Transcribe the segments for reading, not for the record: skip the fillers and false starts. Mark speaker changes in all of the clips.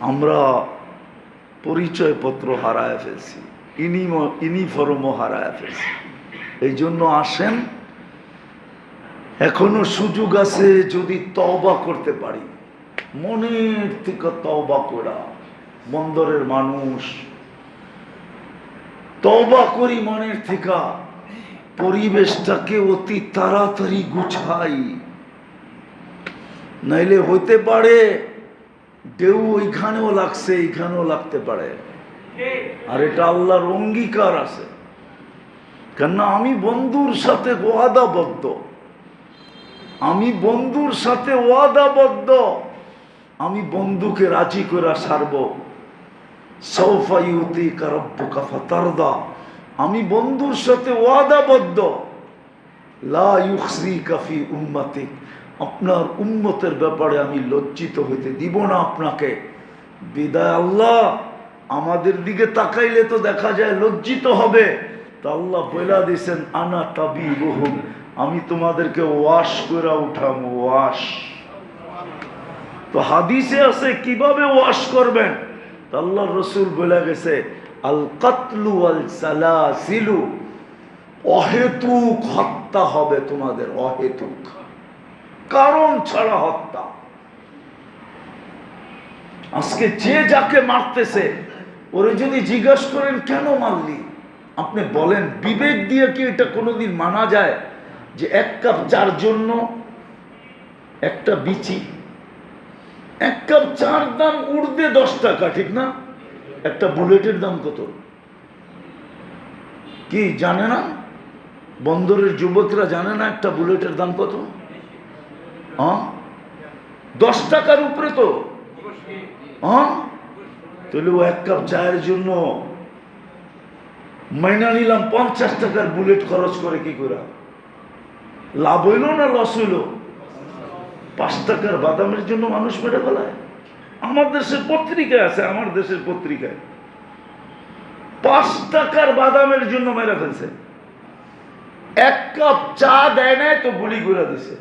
Speaker 1: আমরা পরিচয়পত্র হারায় ফেলছি, ইউনিফর্মও হারায় ফেলছি। এই জন্য আসেন, এখনো সুযোগ আছে, যদি তওবা করতে পারি, মনের থেকে তওবা করা। বন্দরের মানুষ, তওবা করি মনের থেকে, পরিবেশটাকে অতি তাড়াতাড়ি গুছাই, নাইলে হইতে পারে ঢেউ ওইখানেও লাগছে, এইখানেও লাগতে পারে। আর এটা আল্লাহর অঙ্গীকার আছে, কেননা আমি বন্ধুর সাথে ওয়াদাবদ্ধ, আমি বন্ধুর সাথে ওয়াদাবদ্ধ, আমি বন্ধুকে রাজি করে সারব। সাউফা ইউতিকা রাব্বুকা ফাতারদা, আমি বন্ধুর সাথে ওয়াদাবদ্ধ। লা ইউখজিকা ফি উম্মতিক, আপনার উম্মতের ব্যাপারে আমি লজ্জিত হইতে দিব না আপনাকে। বিদায় আল্লাহ আমাদের দিকে তাকাইলে তো দেখা যায় লজ্জিত হবে, তা আল্লাহ বইলা দিয়েছেন আনা তাবিবুহুম, আমি তোমাদেরকে ওয়াশ করে উঠাম। ওয়াশ তো হাদিসে আছে কিভাবে ওয়াশ করবেন, আল্লাহর রাসূল বলে গেছে আল কাতলু ওয়াল সালাসিলু, অহেতুক হত্যা হবে তোমাদের, অহেতুক কারণ ছাড়া হত্যা। আজকে যে যাকে মারতেছে ওরে যদি জিজ্ঞাসা করেন কেন মারলি, আপনি বলেন বিবেক দিয়ে কি এটা কোনোদিন মানা যায় যে এক কাপ চার জন্য একটা বিচি, এক কাপ চার দাম উর্দে 10 টাকা, ঠিক না? একটা বুলেটের দাম কত কি জানে না? বন্দরের যুবকরা জানে না একটা বুলেটের দাম কত? 10 টাকার উপরে তো। তাহলে ও এক কাপ চায়ের জন্য মাইনা নিলাম 50 টাকার বুলেট খরচ করে, কি করে লাভ হইল না লস হইল? 5 টাকার বাদামের জন্য মানুষ মেরে ফেলায়। আমার দেশের পত্রিকায় আছে, আমার দেশের পত্রিকায় 5 টাকার বাদামের জন্য মেরে ফেলছে। এক কাপ চা দেয় নাই তো গুলি করে দিছে।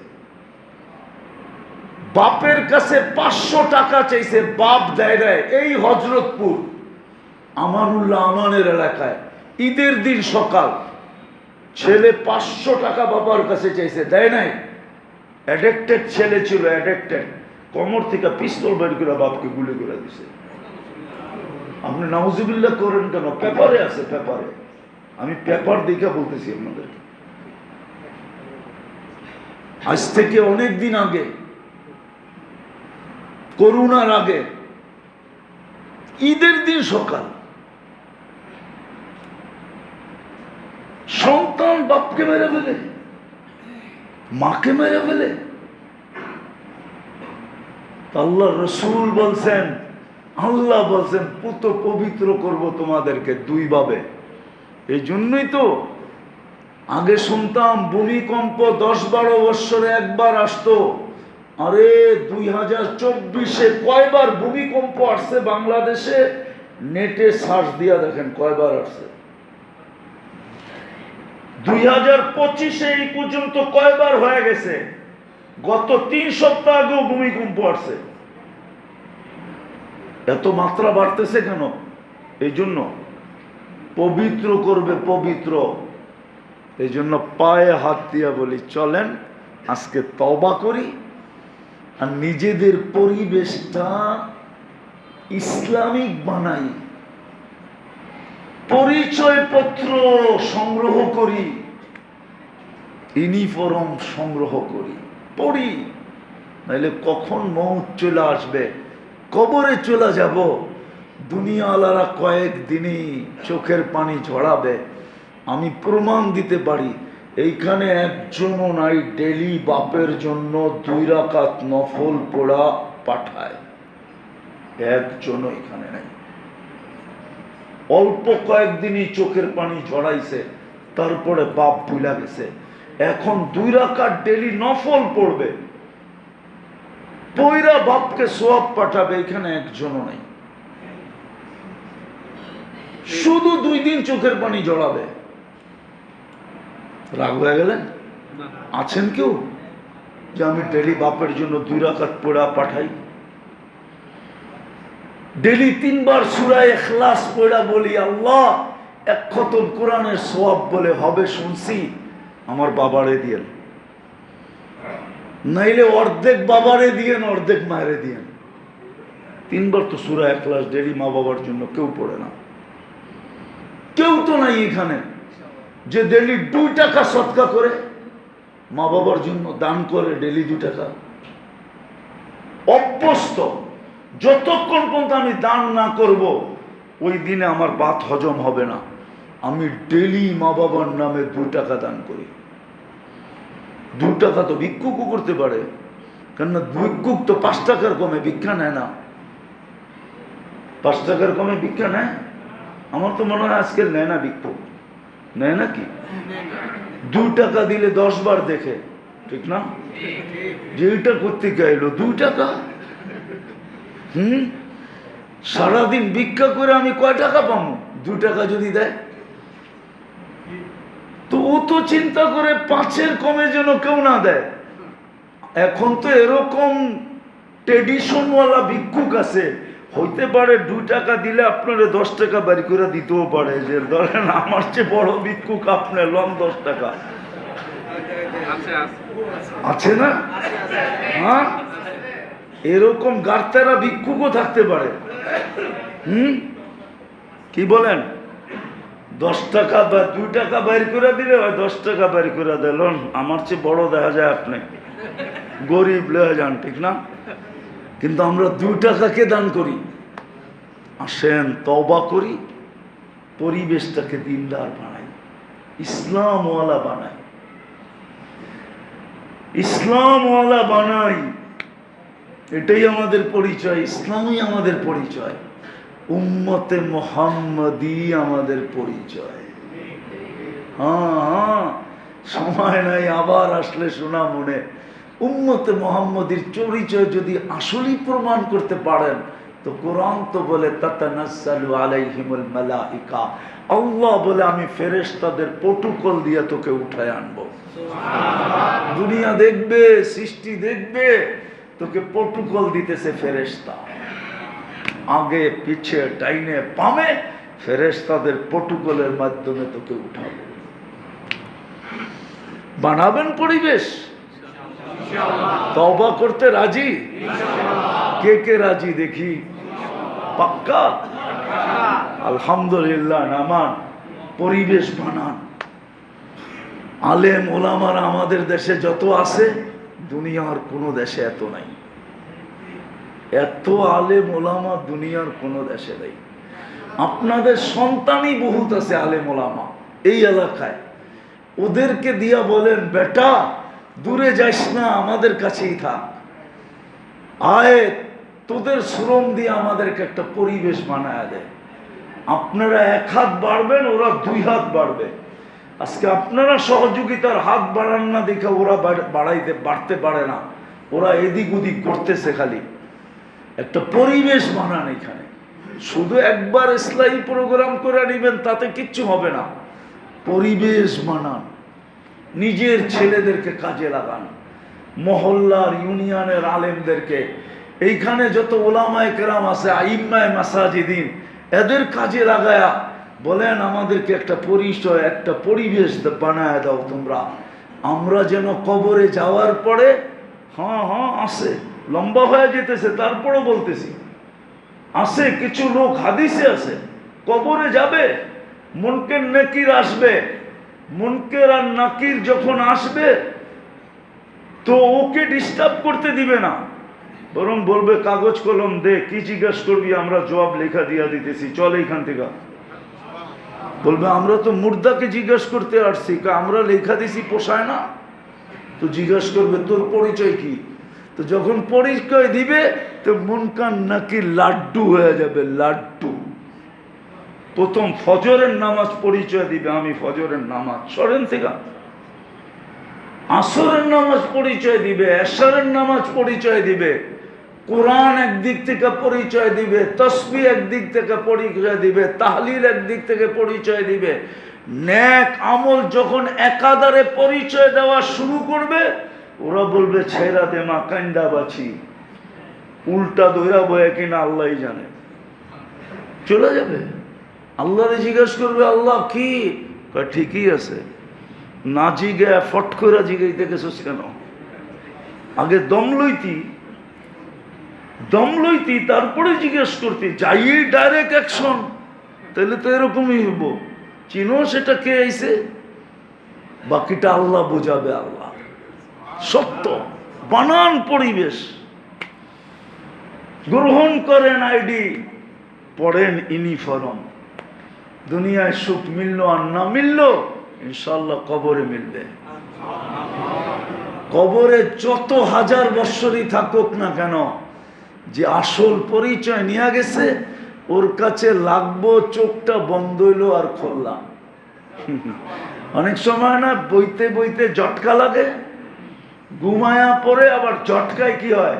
Speaker 1: বাপের কাছে 500 টাকা চাইছে, বাপ দেয় নাই। এই হযরতপুর আমানুল্লাহ আমানের এলাকায় ঈদের দিন সকাল ছেলে 500 টাকা বাবার কাছে চাইছে, দেয় নাই। অ্যাডিক্টেড ছেলে ছিল, অ্যাডিক্টেড, কোমর থেকে পিস্তল বের করে বাপকে গুলি করে দিছে। আপনি নাউজুবিল্লাহ করেন কেন? পেপারে আছে, পেপারে, আমি পেপার দেখে বলতেছি আপনাদেরকে। আজ থেকে অনেক দিন আগে, করোনার আগে, ঈদের দিন সকাল সন্তান বাপকে মেরে ফেলে, মাকে মেরে ফেলে। আল্লাহ রসুল বলছেন, আল্লাহ বলছেন পুত পবিত্র করব তোমাদেরকে 2 ভাবে। এই জন্যই তো আগে শুনতাম ভূমিকম্প 10-12 বৎসরে একবার আসতো। আরে 2024-এ কয়বার ভূমিকম্প আসছে বাংলাদেশে? নেটে সার্চ দিয়া দেখেন কয়বার আসছে। 2025-এ এই পর্যন্ত কয়বার হয়ে গেছে? গত 3 সপ্তাহ আগেও ভূমিকম্প আসছে। এত মাত্রা বাড়তেছে কেন? এই জন্য পবিত্র করবে, পবিত্র। এই জন্য পায়ে হাত দিয়া বলি চলেন আজকে তওবা করি, আর নিজেদের পরিবেশটা ইসলামিক বানাই, পরিচয়পত্র সংগ্রহ করি, ইউনিফর্ম সংগ্রহ করি, পড়ি। নাইলে কখন মৌত চলে আসবে, কবরে চলে যাব। দুনিয়াওয়ালারা কয়েকদিনই চোখের পানি ঝরাবে। আমি প্রমাণ দিতে পারি, এইখানে একজনও নাই ডেলি বাপের জন্য 2 রাকাত নফল পড়া পাঠায়, একজনও এখানে নাই। অল্প কয়েকদিনই চোখের পানি ঝরাইছে, তারপরে বাপ ভুলা গেছে। এখন 2 রাকাত ডেলি নফল পড়বে, পয়রা বাপকে সওয়াব পাঠাবে, এখানে একজনও নাই। শুধু 2 দিন চোখের পানি ঝরাবে। রাগ হয়ে গেলেন? আছেন কেউ যে আমি ডেলি বাপের জন্য 2 রাকাত পড়া পাঠাই? ডেলি 3 বার সূরা ইখলাস পড়া বলি, আল্লাহ এক খতম কোরআনের সওয়াব বলে হবে শুনছি, আমার বাবারে দিয়েন, নাইলে অর্ধেক বাবারে দিয়েন, অর্ধেক মায়েরে দিয়েন। 3 বার তো সূরা ইখলাস ডেলি মা বাবার জন্য কেউ পড়ে না। কেউ তো নাই এখানে যে ডেলি 2 টাকা সদকা করে মা বাবার জন্য দান করে, ডেলি 2 টাকা। অভ্যস্ত, যতক্ষণ পর্যন্ত আমি দান না করব ওই দিনে আমার ভাত হজম হবে না। আমি ডেলি মা বাবার নামে 2 টাকা দান করি। 2 টাকা তো ভিক্ষুকও করতে পারে, কেননা ভিক্ষুক তো 5 টাকার কমে ভিক্ষা নেয় না। 5 টাকার কমে ভিক্ষা নেয়? আমার তো মনে হয় আজকে নেয় না ভিক্ষুক, নেয় নাকি? 2 টাকা দিলে 10 বার দেখে, ঠিক না? যে এটা করতে গেল 2 টাকা, সারাদিন ভিক্ষা করে আমি কয় টাকা পাবো? 2 টাকা যদি দেয় তো ও তো চিন্তা করে 5-এর কমে যেন কেউ না দেয়। এখন তো এরকম ট্রেডিশনওয়ালা ভিক্ষুক আছে, হইতে পারে 2 টাকা দিলে আপনারা 10 টাকা বাড়ি করে দিতেও পারে, যে ধরেন আমার চেয়ে বড় ভিক্ষুক আপনার লন 10 টাকা আছে না? হ্যাঁ, এরকম গার্তারা ভিক্ষুকও থাকতে পারে। কি বলেন? 10 টাকা বা 2 টাকা বাইর করে দিলে 10 টাকা বাইর করে দিলেন, আমার চেয়ে বড় দেখা যায় আপনি, গরিব লয়ে যান, ঠিক না? কিন্তু আমরা 2 টাকাকে দান করি। আসেন তওবা করি, পরিবেশটাকে দিনদার বানাই, ইসলামওয়ালা বানাই, ইসলামওয়ালা বানাই। এটাই আমাদের পরিচয়, ইসলামই আমাদের পরিচয়, উম্মতে মুহাম্মাদি আমাদের পরিচয়। হ্যাঁ, সময় নাই, আবার আসলে শোনা মনে। উম্মতে মুহাম্মাদির পরিচয় যদি আসলেই প্রমাণ করতে পারেন তো কোরআন তো বলে তাতানাজ্জালু আলাইহিমুল মালাইকা, আল্লাহ বলে আমি ফেরেশতাদের প্রটোকল দিয়ে তোকে উঠায় আনবো। দুনিয়া দেখবে, সৃষ্টি দেখবে, তোকে প্রটোকল দিতেছে ফেরেশতা, আগে পিছে ডাইনে বামে ফেরেশতাদের প্রটোকলের মাধ্যমে তোকে উঠাবে। বানাবেন পরিবেশ? তওবা করতে রাজি? কে কে রাজি দেখি? পাক্কা? আলহামদুলিল্লাহ। নামান, পরিবেশ বানান। আলেম ওলামারা আমাদের দেশে যত আছে দুনিয়ার কোনো দেশে এত নাই। এত আলেম ওলামা দুনিয়ার কোনো দেশে নেই। আপনাদের সন্তানই বহুত আছে আলেম ওলামা এই এলাকায়, ওদেরকে দিয়া বলেন বেটা দূরে যাইস না, আমাদের কাছেই থাক, আয় তোদের শ্রম দিয়ে আমাদেরকে একটা পরিবেশ বানায় দেয়। আপনারা 1 হাত বাড়বেন, ওরা 2 হাত বাড়বে। আজকে আপনারা সহযোগিতার হাত বাড়ান না দেখে ওরা বাড়তে পারে না, ওরা এদিক ওদিক করতেছে। খালি একটা পরিবেশ বানান এখানে। শুধু একবার ইসলামী প্রোগ্রাম করে নিবেন তাতে কিচ্ছু হবে না। পরিবেশ বানান, নিজের ছেলেদেরকে কাজে লাগান, মহল্লার ইউনিয়নের আলেমদেরকে, এইখানে যত ওলামায়ে কেরাম আছে আইম্মায়ে মাসাজিদিন, এদের কাজে লাগায়া বলেন আমাদেরকে একটা পরিচয়, একটা পরিবেশ বানায় দাও তোমরা। আমরা যেন কবরে যাওয়ার পরে, হ্যাঁ আছে, লম্বা হয়ে যেতেছে তারপরও বলতেছি, আছে কিছু লোক হাদিসে আছে, কবরে যাবে, মুনকের নাকির আসবে, মুনকের আর নাকির যখন আসবে তো ওকে ডিস্টার্ব করতে দিবে না, বরং বলবে কাগজ কলম দে, কি জিজ্ঞাসা করবি আমরা জবাব লেখা দিয়া দিতেছি, চল এইখান থেকে। বলবে আমরা তো মুর্দাকে জিজ্ঞাসা করতে আসছি, আমরা লেখা দিছি পোষায় না, তো জিজ্ঞাসা করবে তোর পরিচয় কি। তো যখন পরিচয় দিবে তো মুনকার নাকি লাড্ডু হয়ে যাবে, লাড্ডু। প্রথম ফজরের নামাজ পরিচয় দিবে, আমি ফজরের নামাজ, সরেন থেকে। আসরের নামাজ পরিচয় দিবে, এশারের নামাজ পরিচয় দিবে, কোরআন একদিক থেকে পরিচয় দিবে, তাসবিহ একদিক থেকে পরিচয় দিবে, তাহলিল একদিক থেকে পরিচয় দিবে। নেক আমল যখন একাধারে পরিচয় দেওয়া শুরু করবে, ওরা বলবে ছেড়া দে মা কান্দা বাছি, উল্টা দইরা বয়ে কিনা আল্লাহই জানে। চলে যাবে। আল্লাহরে জিজ্ঞেস করবে আল্লাহ কি, ঠিকই আছে। না জিগে ফট করে জিগাইতে গেছিস কেন? আগে দম লইতি তারপরে জিজ্ঞেস করতি। যাইয়ে ডাইরেক্ট অ্যাকশন, তাহলে তো এরকমই হইব। চিনো সেটা কে আইছে, বাকিটা আল্লাহ বুঝাবে। আল্লাহ সত্য বানান পরিবেশ গ্রহণ করেন, আইডি পড়েন ইউনিফর্ম। দুনিয়ায় সুখ মিললো আর না মিললো, ইনশাল্লাহ কবরে মিলবে। কবরে যত হাজার বৎসরই থাকুক না কেন, যে আসল পরিচয় নিয়ে গেছে ওর কাছে লাগবো চোখটা বন্ধ হইলো আর খুললাম। অনেক সময় না বইতে বইতে জটকা লাগে, ঘুমায়া পরে আবার জটকায় কি হয়,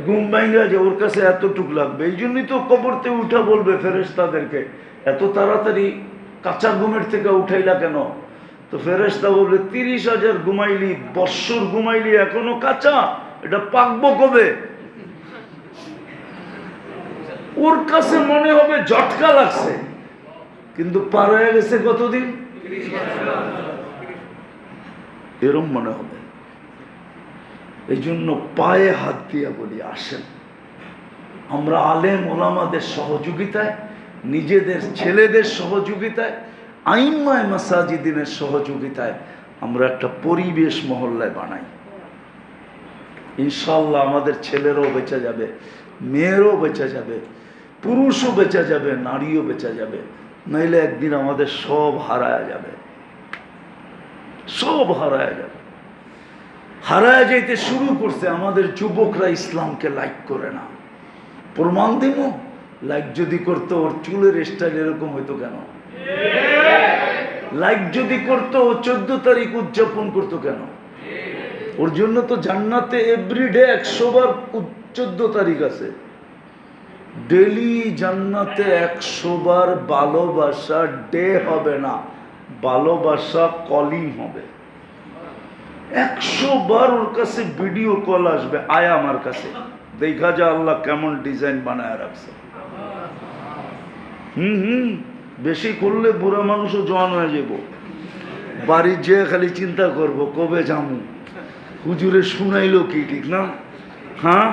Speaker 1: ঘুম ভাঙা যায়। ওর কাছে এতটুক লাগবে। এই জন্যই তো কবরতে উঠা বলবে ফেরেশতাদেরকে, এত তাড়াতাড়ি কাঁচা ঘুমের থেকে উঠাইলা কেন? তো ফেরেশতা বলবে 30,000 ঘুমাইলি, বৎসর ঘুমাইলি, এখনো কাঁচা, এটা পাকবো কবে? ওর কাছে মনে হবে ঝটকা লাগছে, কিন্তু পার হয়ে গেছে কতদিন, এরম মনে হবে। এই জন্য পায়ে হাত দিয়ে বলি, আসেন আমরা আলেম ওলামাদের সহযোগিতায়, নিজেদের ছেলেদের সহযোগিতায়, আইম্মায়ে মাসাজিদিনের সহযোগিতায় আমরা একটা পরিবেশ মহল্লায় বানাই। ইনশাআল্লাহ আমাদের ছেলেরাও বেঁচে যাবে, মেয়েরও বেঁচে যাবে, পুরুষও বেঁচে যাবে, নারীও বেঁচে যাবে। নাইলে একদিন আমাদের সব হারায় যাবে, সব হারায় যাবে। হারায় যাইতে শুরু করছে। আমাদের যুবকরা ইসলামকে লাইক করে না। প্রমাণ দিব, লাইক যদি করতো ওর চুলের স্টাইল এরকম হইতো কেন? লাইক যদি করতো ও 14 তারিখ উদযাপন করতো কেন? ওর জন্য তো জান্নাতে এভরিডে 100 বার 14 তারিখ আছে। ডেলি জান্নাতে 100 বার ভালোবাসা ডে হবে না, ভালোবাসা কলিং হবে। 100 বার ওর কাছে ভিডিও কল আসবে, আয় আমার কাছে দেখা যা আল্লাহ কেমন ডিজাইন বানায় রাখছে। বেশি করলে বুড়া মানুষও জওয়ান হয়ে যাব। বাড়ি যেয়ে খালি চিন্তা করব কবে যামু, হুজুরে শুনাইলো কি, ঠিক না? হ্যাঁ,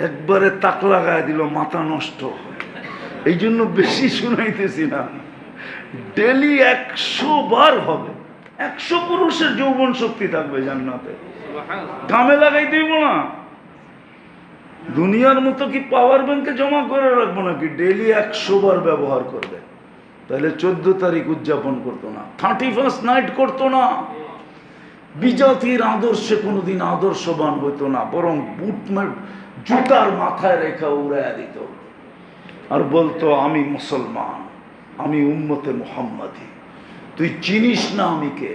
Speaker 1: একবারে তাক লাগায় দিল, মাথা নষ্ট। এই জন্য বেশি শুনাইতেছি না। ডেলি 100 বার হবে। 100 পুরুষের যৌবন শক্তি থাকবে জান্নাতে, কামে লাগাই দিব না। দুনিয়ার মতো কি পাওয়ার ব্যাংকে জমা করে রাখবো নাকি? ডেলি 100 বার ব্যবহার করবে। তাহলে 14 তারিখ উদযাপন করতো না, 31st নাইট করতো না, বিজাতির আদর্শে কোনোদিন আদর্শবান হইতো না, বরং জুতার মাথায় রেখা উড়াইয়া দিত আর বলতো আমি মুসলমান, আমি উম্মতে মুহাম্মাদি। তুই চিনিস না আমি কে?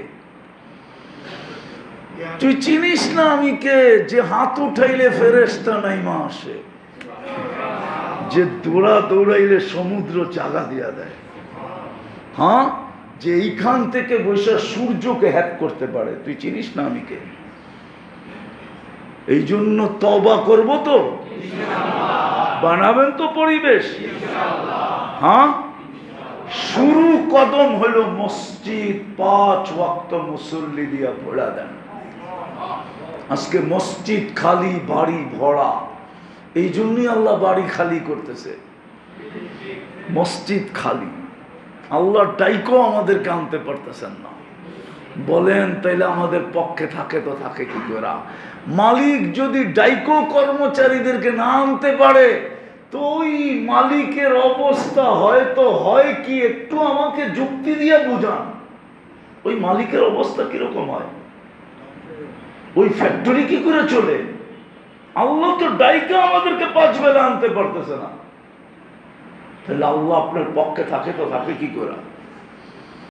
Speaker 1: তুই চিনিস না আমি কে? যে হাত উঠাইলে ফেরেশতা নাইমা আসে, যে দৌড়াইলে সমুদ্র জাগা দিয়া দেয়, হ্যাঁ, যে এইখান থেকে বসে সূর্যকে হ্যাক করতে পারে। তুই চিনিস না আমি কে? এই জন্য তওবা করবো তো, বানাবেন তো পরিবেশ, হ্যাঁ। শুরু কদম হলো মসজিদ, 5 ওয়াক্ত মুসল্লি দিয়া পড়া দেন। আজকে মসজিদ খালি, বাড়ি ভরা। এই জন্যই আল্লাহ বাড়ি খালি করতেছে, মসজিদ খালি। আল্লাহ ডাইকো আমাদেরকে আনতে পারতেছেন না। বলেন তাইলে আমাদের পক্ষে থাকে তো থাকে কি করে? মালিক যদি ডাইকো কর্মচারীদেরকে না আনতে পারে, তো ওই মালিকের অবস্থা হয়তো হয় কি, একটু আমাকে যুক্তি দিয়ে বুঝান। ওই মালিকের অবস্থা কিরকম হয়? ওই ফ্যাক্টরি কি করে চলে? আল্লাহ তো ডাইকা আমাদেরকে 5 বেলা আনতে পারতেছে না। তাহলে আল্লাহ আপনার পক্ষে থাকে তো থাকে কি করে?